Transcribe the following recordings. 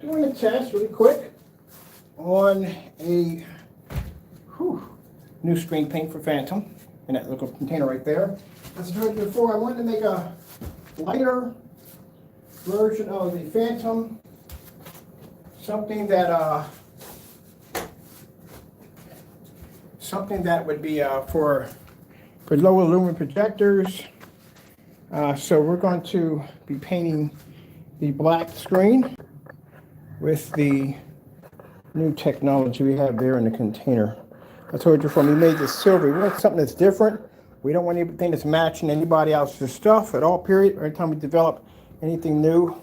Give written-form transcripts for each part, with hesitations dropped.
doing a test really quick on a new screen paint for Phantom in that little container right there. As I told you before, I wanted to make a lighter version of the Phantom, something that would be for lower lumen projectors. So we're going to be painting the black screen with the new technology we have there in the container. I told you before, we made this silver. We want something that's different. We don't want anything that's matching anybody else's stuff at all, period. Every time we develop anything new,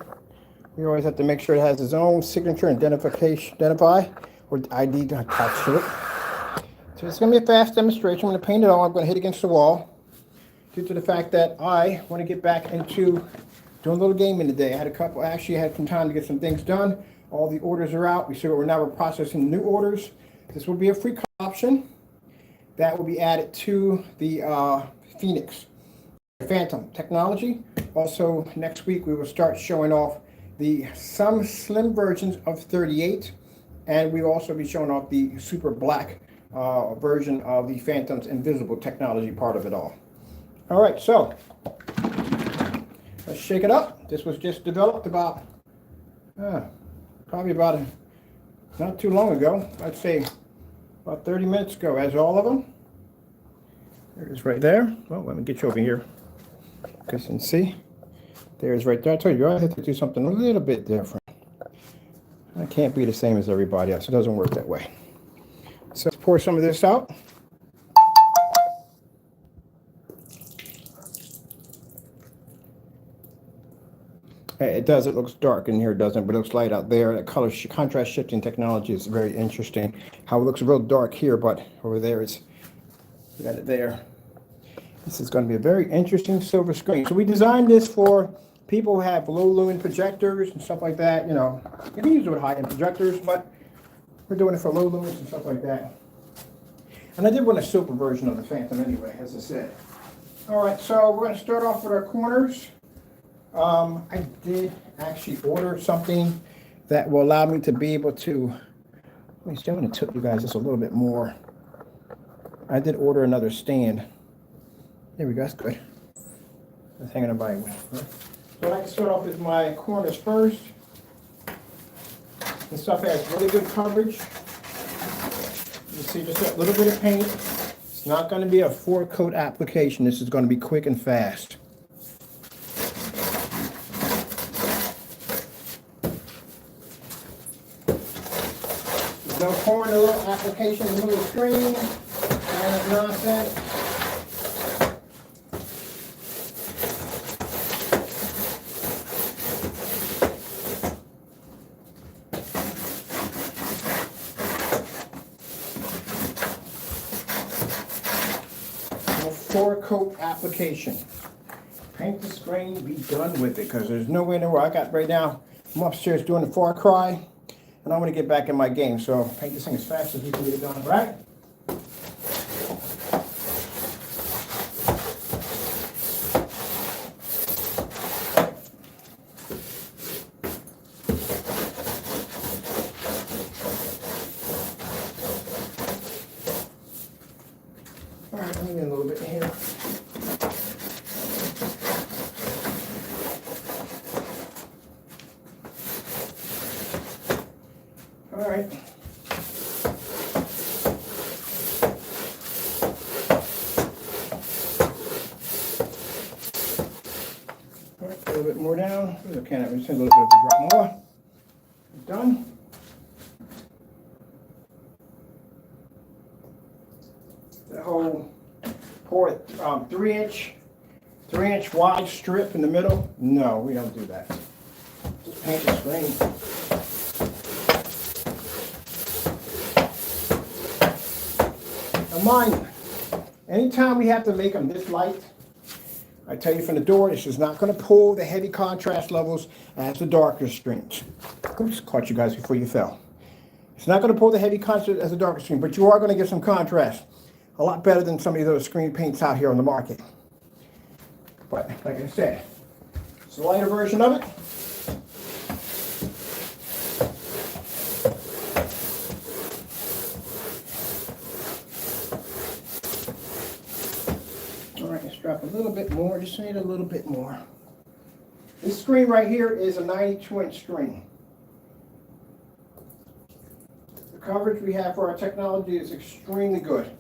we always have to make sure it has its own signature and identify or ID attached to it. So it's going to be a fast demonstration. I'm going to paint it all. I'm going to hit against the wall due to the fact that I want to get back into doing a little gaming today. I actually had some time to get some things done. All the orders are out. We're now processing new orders. This will be a free option that will be added to the Phoenix Phantom technology. Also, next week we will start showing off some slim versions of 38, and we will also be showing off the super black version of the Phantom's invisible technology part of it all. All right, so let's shake it up. This was just developed about not too long ago. I'd say about 30 minutes ago, as all of them. There it is right there. Well, let me get you over here. Because you can see. There's right there. I told you, I have to do something a little bit different. I can't be the same as everybody else. It doesn't work that way. So let's pour some of this out. It does. It looks dark in here, doesn't it? But it looks light out there. The color contrast shifting technology is very interesting. How it looks real dark here, but over there we got it there. This is going to be a very interesting silver screen. So we designed this for people who have low lumen projectors and stuff like that. You know, you can use it with high-end projectors, but we're doing it for low lumens and stuff like that. And I did want a silver version of the Phantom anyway, as I said. All right, so we're going to start off with our corners. I did actually order something that will allow me to be able to, let me see, I'm going to tip you guys just a little bit more. I did order another stand. There we go, that's good. That's hanging on by me. So I like to start off with my corners first. This stuff has really good coverage. You see just a little bit of paint. It's not going to be a 4-coat application. This is going to be quick and fast. No pouring a little application in the middle of the screen. And nonsense. No 4-coat application. Paint the screen, be done with it, because there's no way in the world. I got right now, I'm upstairs doing the Far Cry. And I want to get back in my game, so paint this thing as fast as we can get it done, right? All right, let me get a little bit here. All right. All right, a little bit more down. Okay, I'm just a little bit of a drop more. Done. The whole pour 3-inch wide strip in the middle. No, we don't do that. Just paint the screen. Mind you, anytime we have to make them this light, I tell you from the door, this is not going to pull the heavy contrast levels as the darker screens. Oops, caught you guys before you fell. It's not going to pull the heavy contrast as the darker screen, but you are going to get some contrast. A lot better than some of these other screen paints out here on the market. But like I said, it's a lighter version of it. little bit more, just need a little bit more. This screen right here is a 92-inch screen. The coverage we have for our technology is extremely good,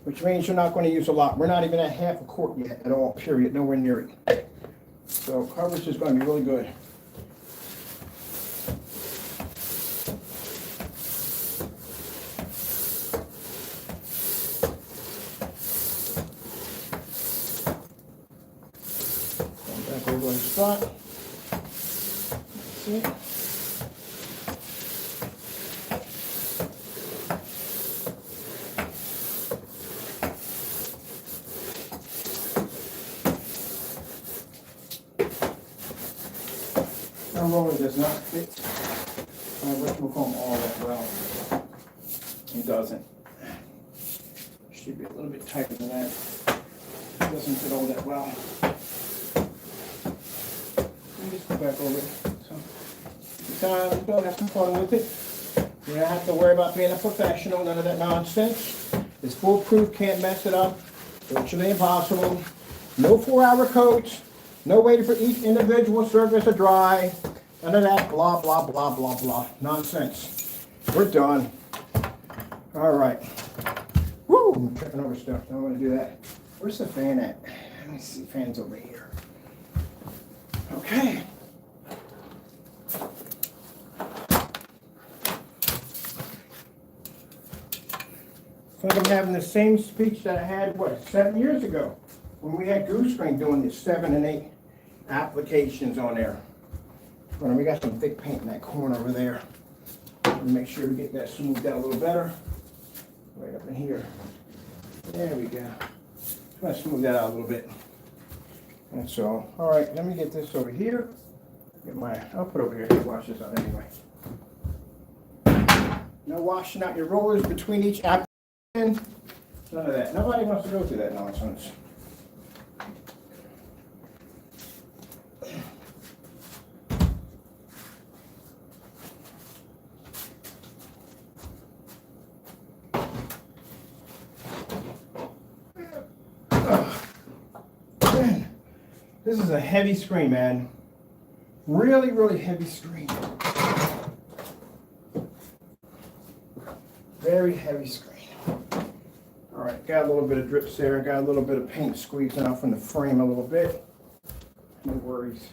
which means you're not going to use a lot. We're not even at half a quart yet at all, period, nowhere near it. So coverage is going to be really good. Back over on the spot. That's it. Our roller does not fit what we'll call all that well. It doesn't. Should be a little bit tighter than that. It doesn't fit all that well. Let me just go back over it. So, sometimes you don't have some fun with it. You don't have to worry about being a professional, none of that nonsense. It's foolproof, can't mess it up. Virtually impossible. No 4-hour coats. No waiting for each individual surface to dry. None of that blah, blah, blah, blah, blah. Nonsense. We're done. All right. Woo! I'm tripping over stuff. Don't want to do that. Where's the fan at? Let me see. Fan's over here. Okay. It's like I'm having the same speech that I had, 7 years ago when we had Goose Screen doing the 7 and 8 applications on there. Well, we got some thick paint in that corner over there. Make sure we get that smoothed out a little better. Right up in here. There we go. Just want to smooth that out a little bit. That's all. All right, let me get this over here. I'll put it over here to wash this out anyway. No washing out your rollers between each application. None of that. Nobody wants to go through that nonsense. This is a heavy screen, man. Really, really heavy screen. Very heavy screen. All right, got a little bit of drips there. Got a little bit of paint squeezing out from the frame a little bit. No worries.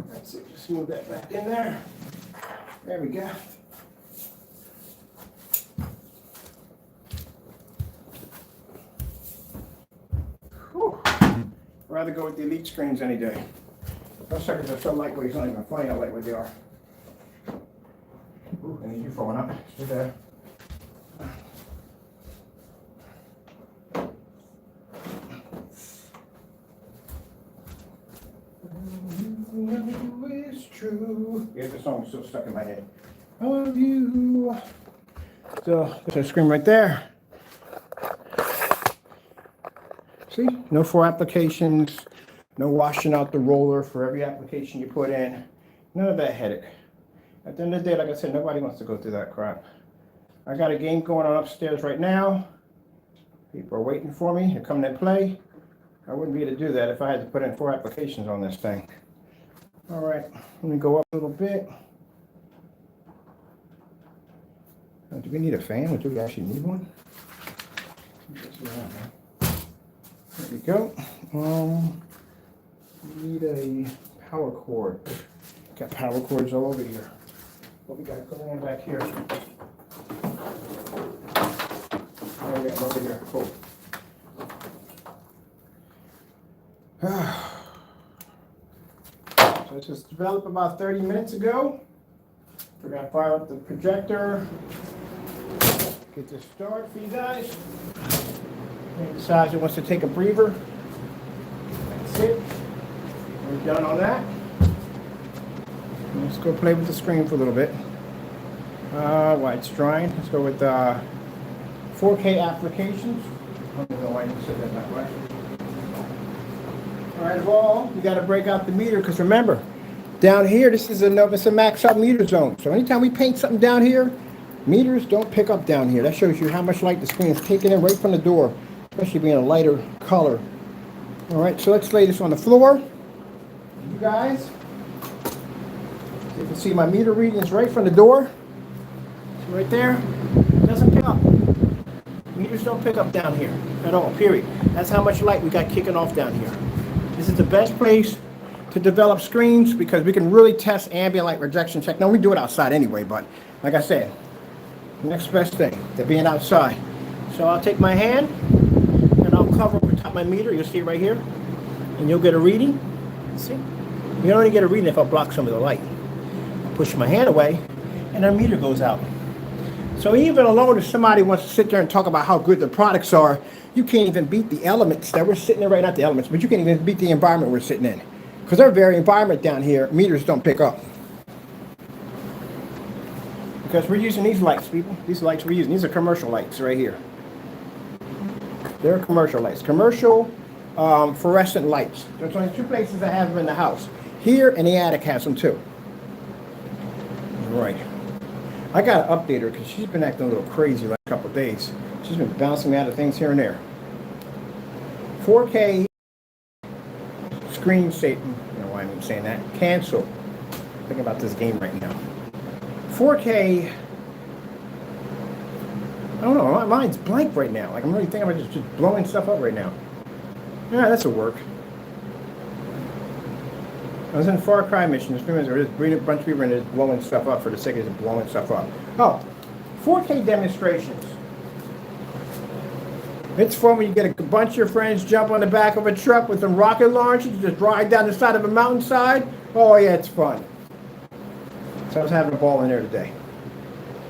That's it. Just move that back in there. There we go. I'd rather go with the Elite screens any day. Those suckers are so lightweight, it's not even funny how lightweight they are. Ooh, I need you falling up. Stay there. It's true. Yeah, the song's still stuck in my head. I love you. So, there's a screen right there. See, no 4 applications, no washing out the roller for every application you put in. None of that headache. At the end of the day, like I said, nobody wants to go through that crap. I got a game going on upstairs right now. People are waiting for me to come and play. I wouldn't be able to do that if I had to put in 4 applications on this thing. All right, let me go up a little bit. Do we need a fan, or do we actually need one? There we go. We need a power cord. Got power cords all over here. What we got going on back here? Oh, we got over here. Cool. So this was developed about 30 minutes ago. We're gonna fire up the projector. Get this started for you guys. And decides it wants to take a breather. That's it. We're done on that. Let's go play with the screen for a little bit. While it's drying, let's go with 4K applications. I don't know why you said that way. All right, of all, you got to break out the meter because remember, down here, this is it's a max out meter zone. So anytime we paint something down here, Meters don't pick up down here. That shows you how much light the screen is taking in right from the door, especially being a lighter color. All right, so let's lay this on the floor. You guys, you can see my meter readings right from the door. See right there, it doesn't pick up. Meters don't pick up down here at all, period. That's how much light we got kicking off down here. This is the best place to develop screens because we can really test ambient light rejection check. Now, we do it outside anyway, but like I said, next best thing to being outside. So I'll take my hand and I'll cover over top my meter. You'll see it right here. And you'll get a reading. See? You only get a reading if I block some of the light. I push my hand away and our meter goes out. So even alone, if somebody wants to sit there and talk about how good the products are, you can't even beat the elements that we're sitting in right now, not the elements, but you can't even beat the environment we're sitting in. Because our very environment down here, meters don't pick up. Because we're using these lights, people. These lights we're using, these are commercial lights right here. They're commercial lights. Commercial fluorescent lights. There's only two places I have them in the house. Here and the attic has them too. Right. I got to update her because she's been acting a little crazy last couple of days. She's been bouncing me out of things here and there. 4K screen saver. I don't know why I'm saying that. Cancel. Thinking about this game right now. 4K. I don't know. My mind's blank right now. Like I'm really thinking about just blowing stuff up right now. Yeah, that's a work. I was in a Far Cry mission. There's just bringing a bunch of people and just blowing stuff up for the sake of just blowing stuff up. Oh, 4K demonstrations. It's fun when you get a bunch of your friends jump on the back of a truck with some rocket launchers, just ride down the side of a mountainside. Oh yeah, it's fun. So I was having a ball in there today.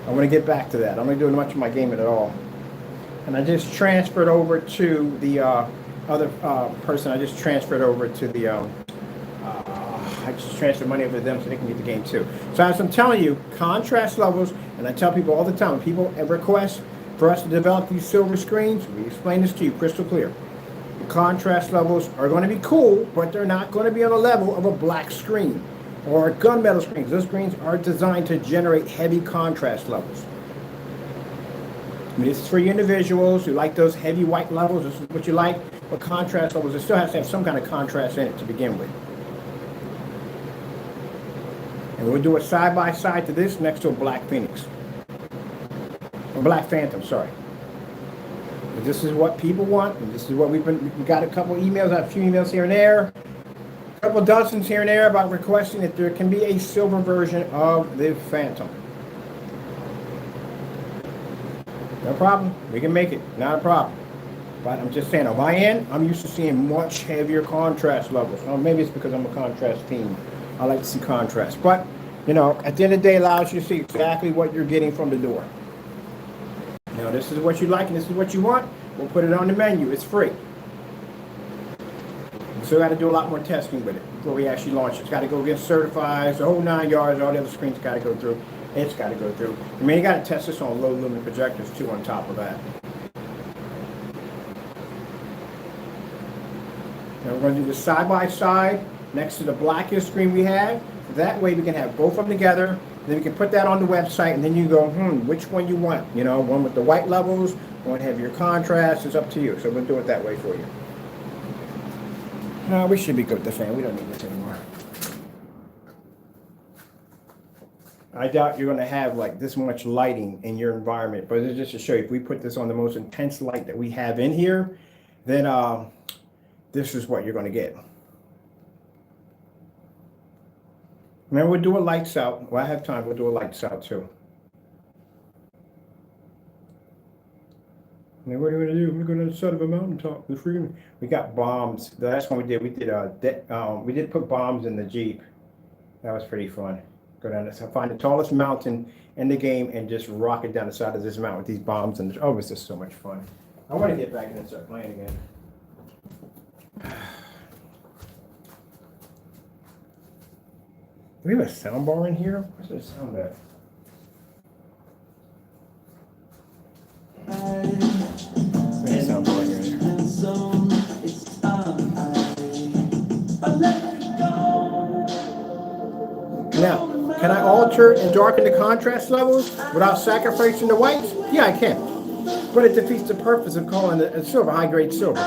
I'm going to get back to that. I'm not doing much of my gaming at all. And I just transferred over to the other person. I just transferred over to the I just transferred money over to them so they can get the game too. So as I'm telling you, contrast levels, and I tell people all the time, when people request for us to develop these silver screens, we explain this to you crystal clear. The contrast levels are going to be cool, but they're not going to be on the level of a black screen or a gunmetal screen. Those screens are designed to generate heavy contrast levels. I mean, this is for you individuals who like those heavy white levels. This is what you like, but contrast levels, it still has to have some kind of contrast in it to begin with. And we'll do it side by side to this next to a black Phoenix. Or black Phantom, sorry. But this is what people want, and this is what we got a couple emails, a few emails here and there, a couple dozens here and there about requesting that there can be a silver version of the Phantom. No problem. We can make it. Not a problem. But I'm just saying, on my end, I'm used to seeing much heavier contrast levels. Well, maybe it's because I'm a contrast team. I like to see contrast. But, you know, at the end of the day, it allows you to see exactly what you're getting from the door. You know, this is what you like and this is what you want. We'll put it on the menu. It's free. We still got to do a lot more testing with it before we actually launch it. It's got to go get certified, the whole 9 yards, all the other screens got to go through. It's got to go through. I mean, you got to test this on low lumen projectors too on top of that. Now we're going to do this side by side next to the blackest screen we have. That way we can have both of them together. Then we can put that on the website and then you go, which one you want. You know, one with the white levels, one heavier contrast. It's up to you. So we'll do it that way for you. No, we should be good with the fan. We don't need this anymore. I doubt you're going to have like this much lighting in your environment, but it's just to show you, if we put this on the most intense light that we have in here, then this is what you're going to get. Remember, we'll do a lights out. Well, I have time. We'll do a lights out too. And then what are we going to do? We're going to the side of a mountaintop. We got bombs. The last one we did we did put bombs in the Jeep. That was pretty fun. Go down this, find the tallest mountain in the game and just rock it down the side of this mountain with these bombs. And oh, it's just so much fun. I want to get back in and start playing again. Do we have a sound bar in here? Where's the sound at? There's a sound bar here. Now, can I alter and darken the contrast levels without sacrificing the whites? Yeah, I can. But it defeats the purpose of calling it a silver, high-grade silver.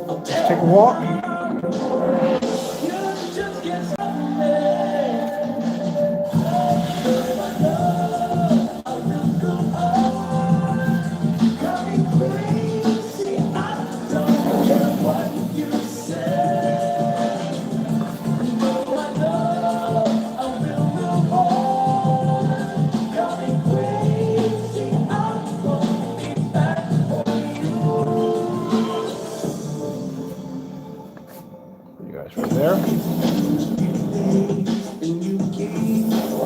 Let's take a walk. Right there.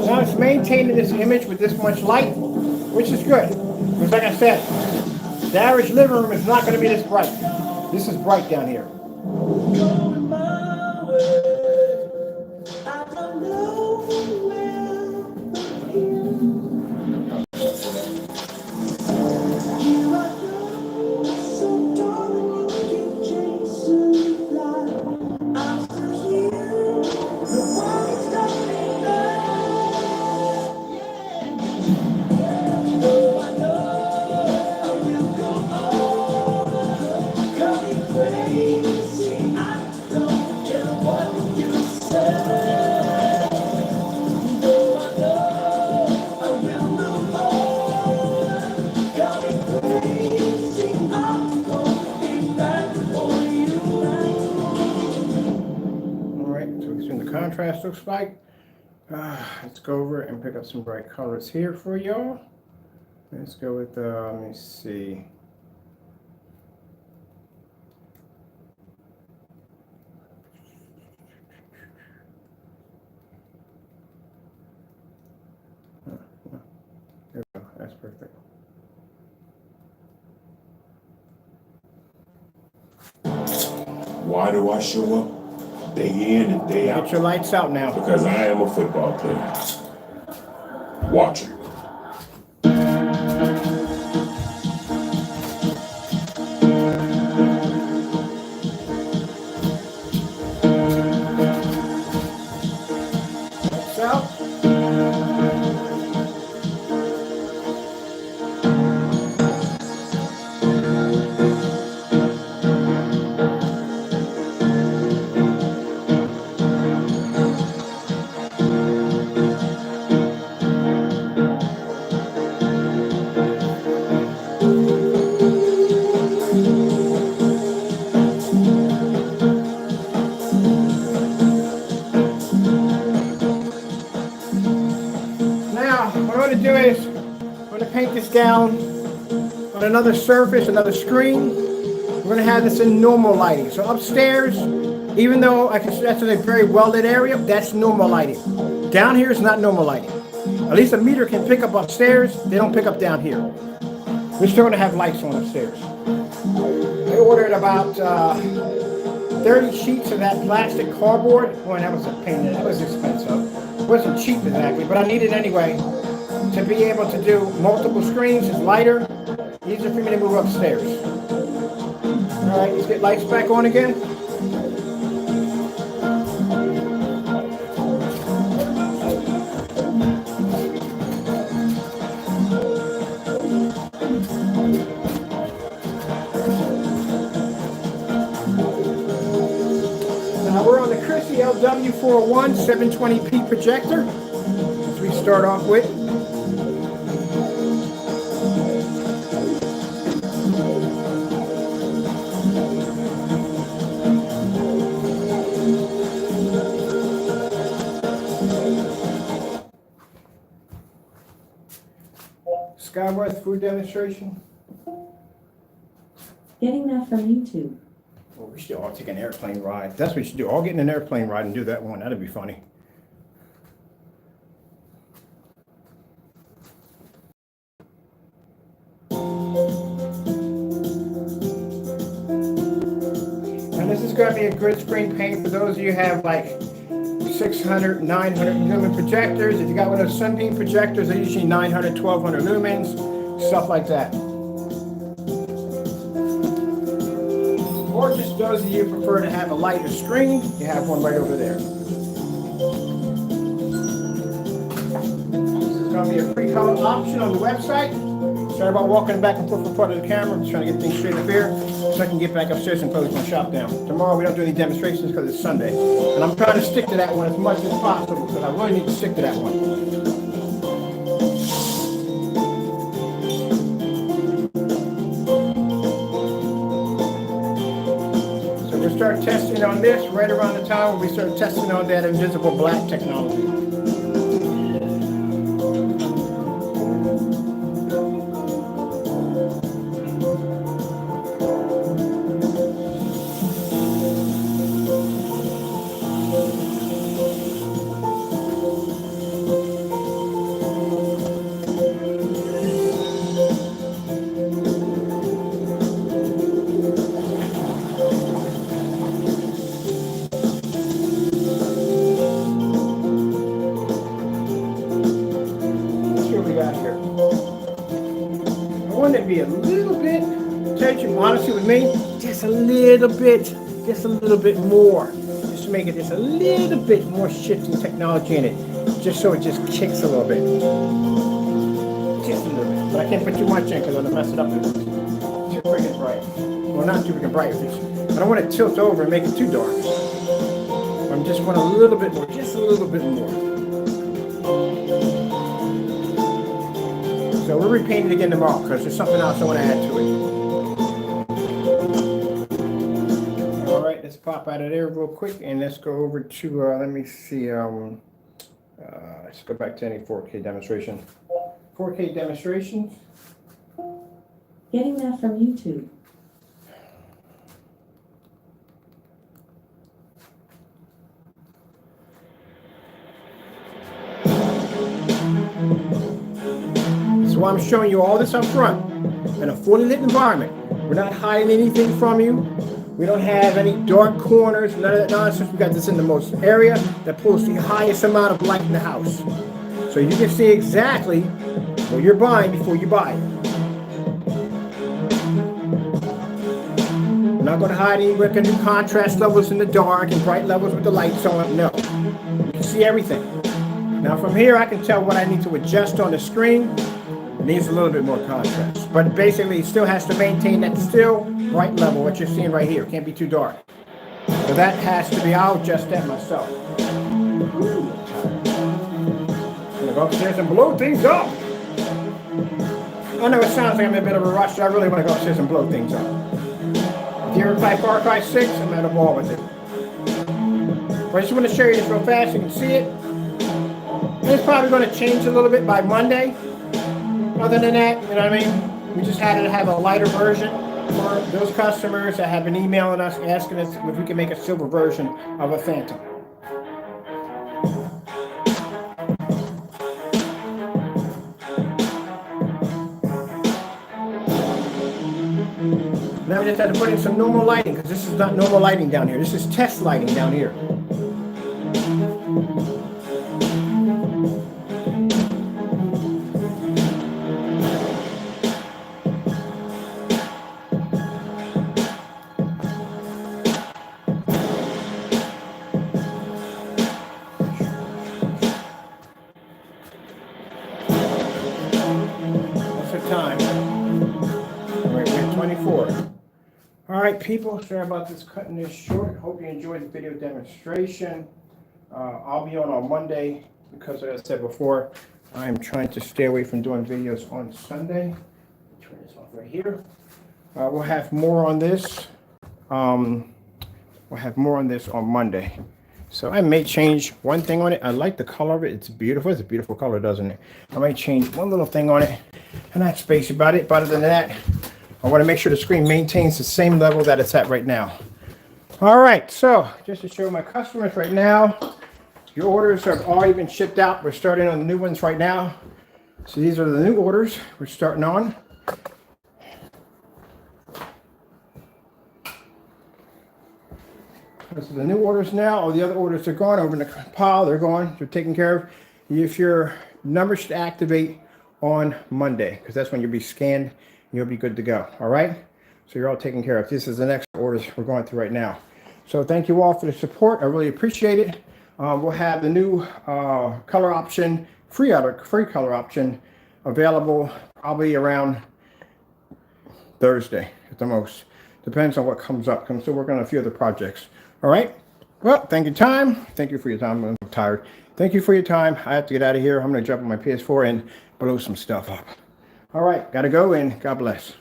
Now it's maintaining this image with this much light, which is good. Because like I said, the average living room is not going to be this bright. This is bright down here. Contrast looks like. Let's go over and pick up some bright colors here for y'all. Let's go with, let me see. There we go, that's perfect. Why do I show up? Day in and day out. Get your lights out now. Because I am a football player. Watch it. Lights out. What I'm going to do is I'm going to paint this down on another surface, another screen. We're going to have this in normal lighting. So upstairs, even though I can, that's a very well-lit area, that's normal lighting. Down here is not normal lighting. At least a meter can pick up upstairs. They don't pick up down here. We're still going to have lights on upstairs. I ordered about 30 sheets of that plastic cardboard. Boy, that was a pain. That was expensive. It wasn't cheap exactly, but I need it anyway to be able to do multiple screens. It's lighter, easier for me to move upstairs. All right, let's get lights back on again. We're on the Chrissy LW401 720p projector, as we start off with. Skyworth food demonstration. Getting that from YouTube. Well, we should all take an airplane ride. That's what we should do. All get in an airplane ride and do that one. That'd be funny. And this is going to be a grid screen paint for those of you who have like 600, 900 lumen projectors. If you got one of those Sunbeam projectors, they're usually 900, 1200 lumens, stuff like that. Or just those of you who prefer to have a lighter screen, you have one right over there. going to be a free color option on the website. Sorry about walking back and forth in front of the camera. I'm just trying to get things straight up here so I can get back upstairs and close my shop down. Tomorrow we don't do any demonstrations because it's Sunday. And I'm trying to stick to that one as much as possible because I really need to stick to that one. So we'll start testing on this right around the time when we start testing on that invisible black technology. Be a little bit, tell you honestly with me, just a little bit more, just to make it just a little bit more shifting technology in it, just so it just kicks a little bit, just a little bit. But I can't put too much in because I'm gonna mess it up. It's too freaking bright. Well, not too freaking bright. I don't want to tilt over and make it too dark. I just want a little bit more, just a little bit more. So we'll repaint it again tomorrow because there's something else I want to add to it. All right, let's pop out of there real quick and let's go over to, let me see, let's go back to any 4K demonstration. 4K demonstrations. Getting that from YouTube. So I'm showing you all this up front in a fully lit environment. We're not hiding anything from you. We don't have any dark corners, none of that nonsense. We got this in the most area that pulls the highest amount of light in the house. So you can see exactly what you're buying before you buy it. We're not going to hide any. We're going to do contrast levels in the dark and bright levels with the lights on. No. You can see everything. Now from here I can tell what I need to adjust on the screen. Needs a little bit more contrast, but basically it still has to maintain that still bright level, what you're seeing right here. It can't be too dark. So that has to be, I'll adjust that myself. I'm gonna go upstairs and blow things up. I know it sounds like I'm in a bit of a rush, so I really want to go upstairs and blow things up. If you ever play Far Cry 6, I'm at a ball with it. But I just want to show you this real fast so you can see it. And it's probably going to change a little bit by Monday. Other than that, you know what I mean? We just had to have a lighter version for those customers that have been emailing us, asking us if we can make a silver version of a Phantom. Now we just had to put in some normal lighting because this is not normal lighting down here. This is test lighting down here. Time. We're at 24. All right, people, sorry about this cutting this short. Hope you enjoyed the video demonstration. I'll be on Monday because, as I said before, I'm trying to stay away from doing videos on Sunday. Turn this off right here. We'll have more on this. We'll have more on this on Monday. So I may change one thing on it. I like the color of it. It's beautiful. It's a beautiful color, doesn't it? I might change one little thing on it. And that's basically about it. But other than that, I want to make sure the screen maintains the same level that it's at right now. All right. So just to show my customers right now, your orders have already been shipped out. We're starting on the new ones right now. So these are the new orders we're starting on. This is the new orders now. All the other orders are gone over in the pile. They're gone. They're taken care of. If your number should activate on Monday, because that's when you'll be scanned. You'll be good to go. All right. So you're all taken care of. This is the next orders we're going through right now. So thank you all for the support. I really appreciate it. We'll have the new color option free color option available probably around Thursday at the most. Depends on what comes up. I'm still working on a few other projects. All right. Well, thank you for your time. I'm tired. Thank you for your time. I have to get out of here. I'm going to jump on my PS4 and blow some stuff up. All right. Got to go, and God bless.